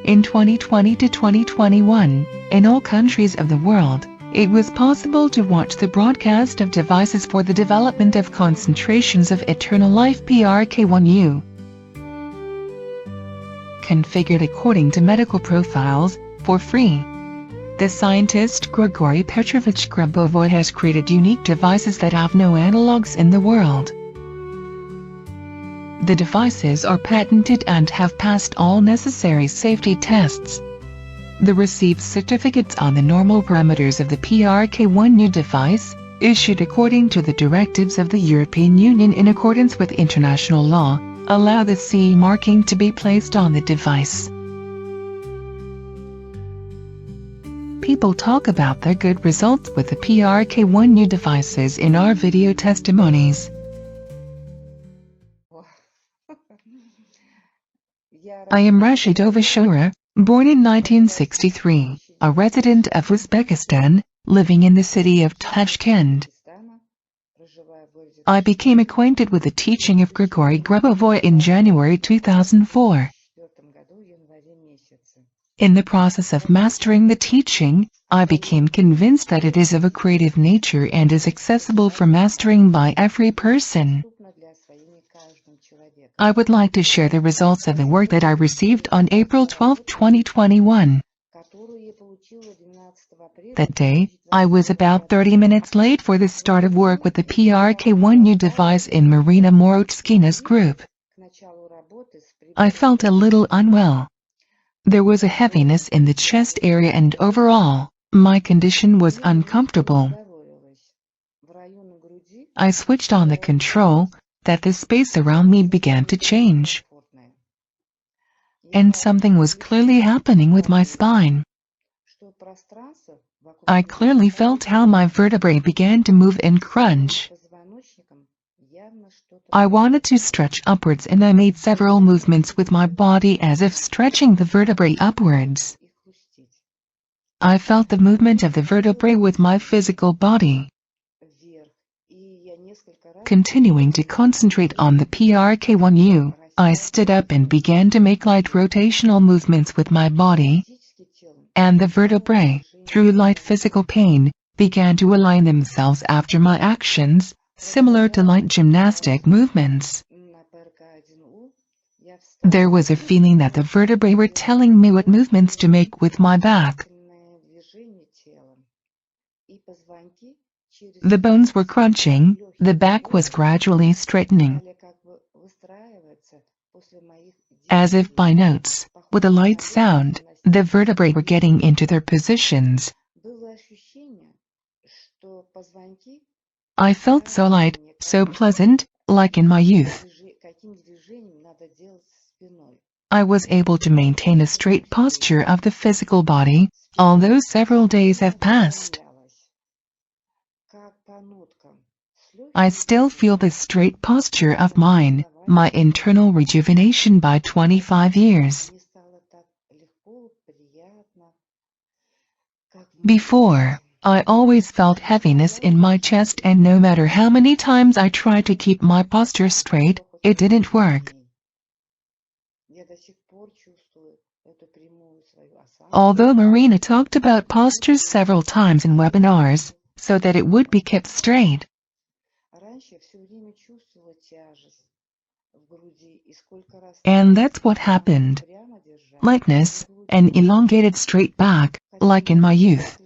In 2020 to 2021, in all countries of the world, it was possible to watch the broadcast of devices for the development of concentrations of eternal life PRK-1U. Configured according to medical profiles, for free. The scientist Grigory Petrovich GRABOVOI has created unique devices that have no analogues in the world. The devices are patented and have passed all necessary safety tests. The received certificates on the normal parameters of the PRK-1U device, issued according to the directives of the European Union in accordance with international law, allow the CE marking to be placed on the device. People talk about their good results with the PRK-1U devices in our video testimonies. I am Rashidova Shora, born in 1963, a resident of Uzbekistan, living in the city of Tashkent. I became acquainted with the teaching of Grigory GRABOVOI in January 2004. In the process of mastering the teaching, I became convinced that it is of a creative nature and is accessible for mastering by every person. I would like to share the results of the work that I received on April 12, 2021. That day, I was about 30 minutes late for the start of work with the PRK-1U device in Marina Morotskina's group. I felt a little unwell. There was a heaviness in the chest area and overall, my condition was uncomfortable. I switched on the control, that the space around me began to change. And something was clearly happening with my spine. I clearly felt how my vertebrae began to move and crunch. I wanted to stretch upwards and I made several movements with my body as if stretching the vertebrae upwards. I felt the movement of the vertebrae with my physical body. Continuing to concentrate on the PRK-1U, I stood up and began to make light rotational movements with my body, and the vertebrae, through light physical pain, began to align themselves after my actions, similar to light gymnastic movements. There was a feeling that the vertebrae were telling me what movements to make with my back. The bones were crunching, the back was gradually straightening. As if by notes, with a light sound, the vertebrae were getting into their positions. I felt so light, so pleasant, like in my youth. I was able to maintain a straight posture of the physical body, although several days have passed. I still feel the straight posture of mine, my internal rejuvenation by 25 years. Before, I always felt heaviness in my chest and no matter how many times I tried to keep my posture straight, it didn't work. Although Marina talked about postures several times in webinars, so that it would be kept straight. And that's what happened. Lightness, an elongated straight back, like in my youth.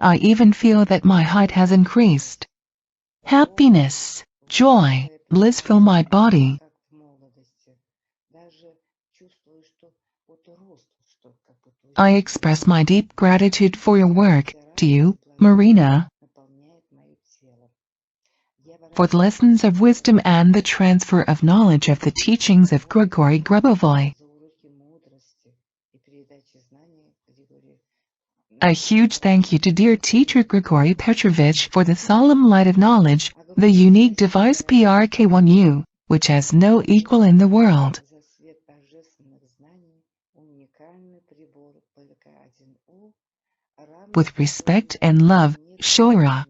I even feel that my height has increased. Happiness, joy, bliss fill my body. I express my deep gratitude for your work, to you, Marina, for the lessons of wisdom and the transfer of knowledge of the teachings of Grigory GRABOVOI. A huge thank you to dear teacher Grigory Petrovich for the solemn light of knowledge, the unique device PRK-1U, which has no equal in the world. With respect and love, Shora.